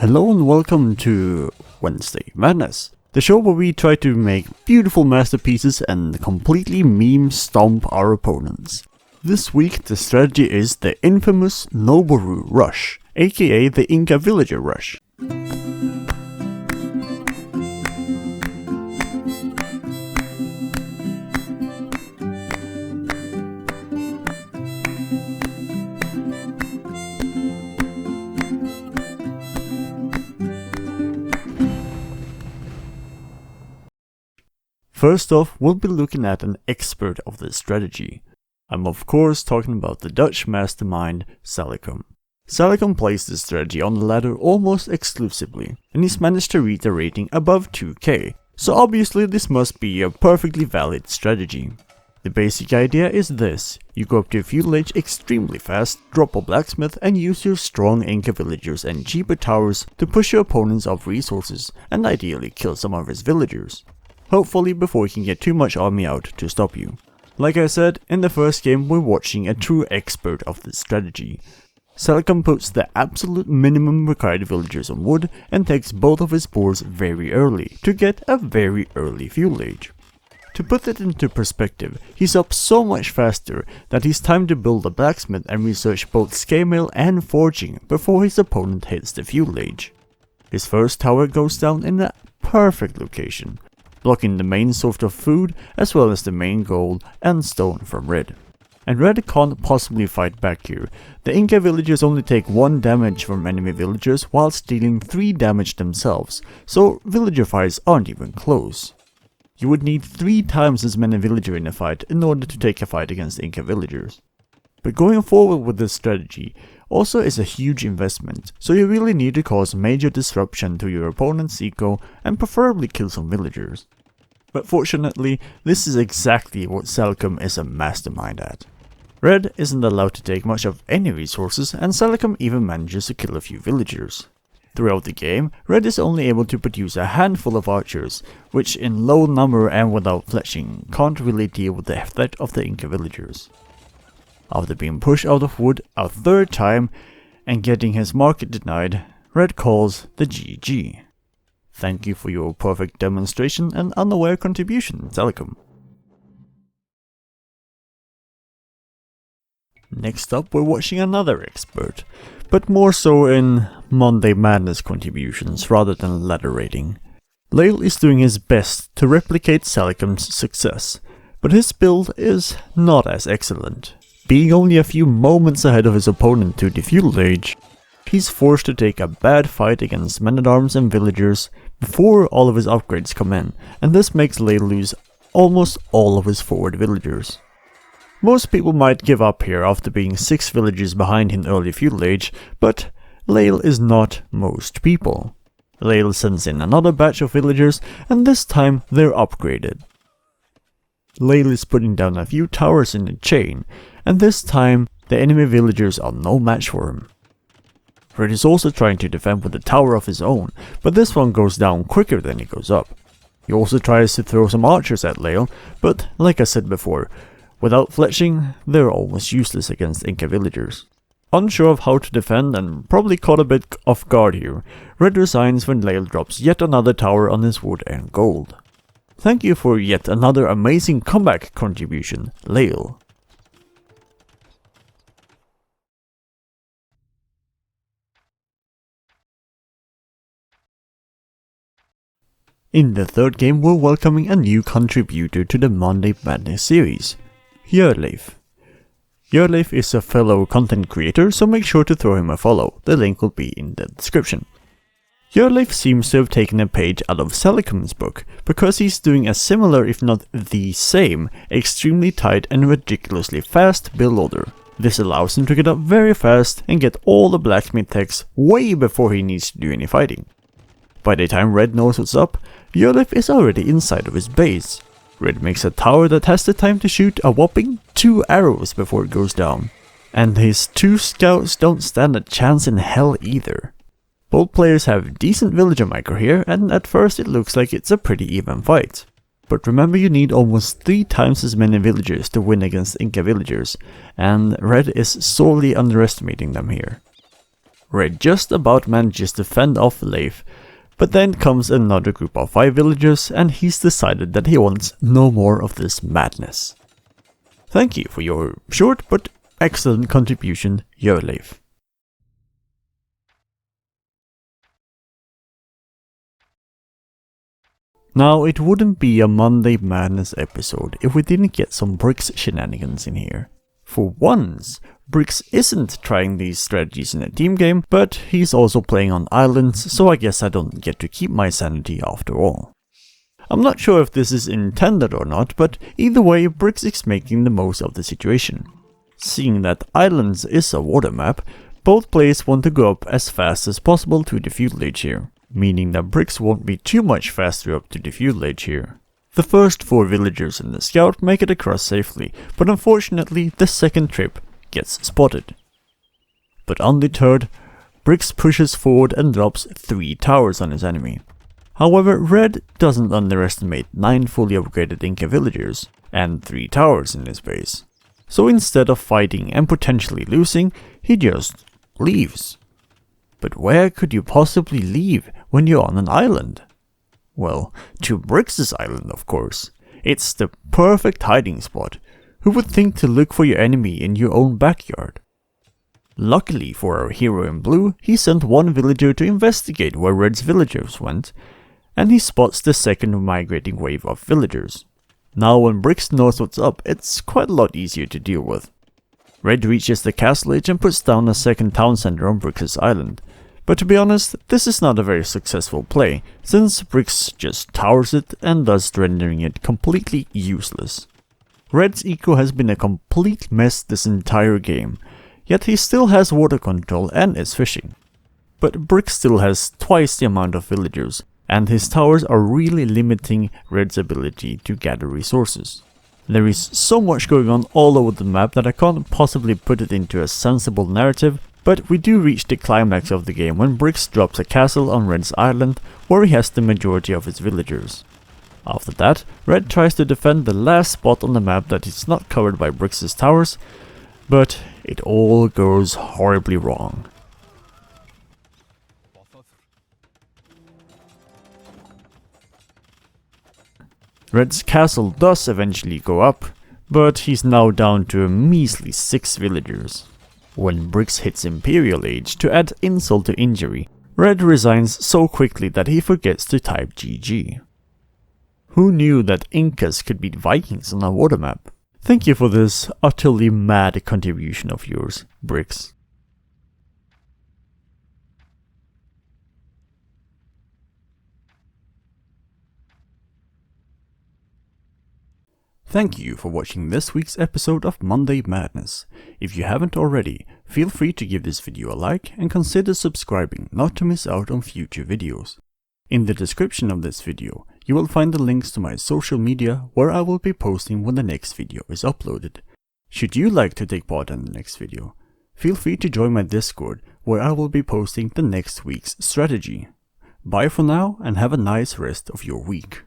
Hello and welcome to Wednesday Madness, the show where we try to make beautiful masterpieces and completely meme stomp our opponents. This week the strategy is the infamous Noboru Rush, aka the Inca Villager Rush. First off, we'll be looking at an expert of this strategy. I'm of course talking about the Dutch mastermind Salicum. Salicum plays this strategy on the ladder almost exclusively, and he's managed to reach a rating above 2k, so obviously this must be a perfectly valid strategy. The basic idea is this: you go up to a feudal age extremely fast, drop a blacksmith, and use your strong Inca villagers and cheaper towers to push your opponents off resources and ideally kill some of his villagers. Hopefully before he can get too much army out to stop you. Like I said, in the first game we're watching a true expert of this strategy. Salicum puts the absolute minimum required villagers on wood and takes both of his boars very early to get a very early feudal age. To put it into perspective, he's up so much faster that he's time to build a blacksmith and research both scale mail and forging before his opponent hits the feudal age. His first tower goes down in a perfect location, blocking the main source of food as well as the main gold and stone from red. And red can't possibly fight back here. The Inca villagers only take 1 damage from enemy villagers whilst dealing 3 damage themselves, so villager fights aren't even close. You would need 3 times as many villagers in a fight in order to take a fight against Inca villagers. But going forward with this strategy also is a huge investment, so you really need to cause major disruption to your opponent's eco and preferably kill some villagers. But fortunately, this is exactly what Salicum is a mastermind at. Red isn't allowed to take much of any resources, and Salicum even manages to kill a few villagers. Throughout the game, Red is only able to produce a handful of archers, which in low number and without fletching can't really deal with the threat of the Inca villagers. After being pushed out of wood a 3rd time and getting his market denied, Red calls the GG. Thank you for your perfect demonstration and unaware contribution, Salicum. Next up we're watching another expert, but more so in Monday Madness contributions rather than ladder rating. Leil is doing his best to replicate Salicum's success, but his build is not as excellent. Being only a few moments ahead of his opponent to the feudal age, he's forced to take a bad fight against men-at-arms and villagers before all of his upgrades come in, and this makes Leil lose almost all of his forward villagers. Most people might give up here after being 6 villagers behind in early feudal age, but Leil is not most people. Leil sends in another batch of villagers, and this time they're upgraded. Leil is putting down a few towers in a chain, and this time the enemy villagers are no match for him. Red is also trying to defend with a tower of his own, but this one goes down quicker than it goes up. He also tries to throw some archers at Leil, but like I said before, without fletching, they're almost useless against Inca villagers. Unsure of how to defend and probably caught a bit off guard here, Red resigns when Leil drops yet another tower on his wood and gold. Thank you for yet another amazing comeback contribution, Leil. In the 3rd game we're welcoming a new contributor to the Monday Madness series, Levi. Levi is a fellow content creator, so make sure to throw him a follow, the link will be in the description. Levi seems to have taken a page out of Salicum's book, because he's doing a similar if not the same, extremely tight and ridiculously fast build order. This allows him to get up very fast and get all the blacksmith techs way before he needs to do any fighting. By the time Red knows what's up, Levi is already inside of his base. Red makes a tower that has the time to shoot a whopping 2 arrows before it goes down. And his 2 scouts don't stand a chance in hell either. Both players have decent villager micro here, and at first it looks like it's a pretty even fight. But remember, you need almost 3 times as many villagers to win against Inca villagers, and Red is sorely underestimating them here. Red just about manages to fend off Leif, but then comes another group of 5 villagers and he's decided that he wants no more of this madness. Thank you for your short but excellent contribution, Leif. Now, it wouldn't be a Monday Madness episode if we didn't get some Brix shenanigans in here. For once, Brix isn't trying these strategies in a team game, but he's also playing on islands, so I guess I don't get to keep my sanity after all. I'm not sure if this is intended or not, but either way, Brix is making the most of the situation. Seeing that islands is a water map, both players want to go up as fast as possible to the feudal age here, meaning that Brix won't be too much faster up to the feudal age here. The first 4 villagers in the scout make it across safely, but unfortunately the second trip gets spotted. But undeterred, Brix pushes forward and drops 3 towers on his enemy. However, Red doesn't underestimate 9 fully upgraded Inca villagers and 3 towers in his base. So instead of fighting and potentially losing, he just leaves. But where could you possibly leave when you're on an island? Well, to Brix's island, of course. It's the perfect hiding spot. Who would think to look for your enemy in your own backyard? Luckily for our hero in blue, he sent 1 villager to investigate where Red's villagers went, and he spots the second migrating wave of villagers. Now when Brix knows what's up, it's quite a lot easier to deal with. Red reaches the castle edge and puts down a second town center on Brix's island. But to be honest, this is not a very successful play, since Brix just towers it and thus rendering it completely useless. Red's eco has been a complete mess this entire game, yet he still has water control and is fishing. But Brix still has twice the amount of villagers, and his towers are really limiting Red's ability to gather resources. There is so much going on all over the map that I can't possibly put it into a sensible narrative, but we do reach the climax of the game when Brix drops a castle on Red's island where he has the majority of his villagers. After that, Red tries to defend the last spot on the map that is not covered by Brix's towers, but it all goes horribly wrong. Red's castle does eventually go up, but he's now down to a measly 6 villagers. When Brix hits Imperial Age to add insult to injury, Red resigns so quickly that he forgets to type GG. Who knew that Incas could beat Vikings on a water map? Thank you for this utterly mad contribution of yours, Brix. Thank you for watching this week's episode of Monday Madness. If you haven't already, feel free to give this video a like and consider subscribing not to miss out on future videos. In the description of this video, you will find the links to my social media where I will be posting when the next video is uploaded. Should you like to take part in the next video, feel free to join my Discord where I will be posting the next week's strategy. Bye for now and have a nice rest of your week.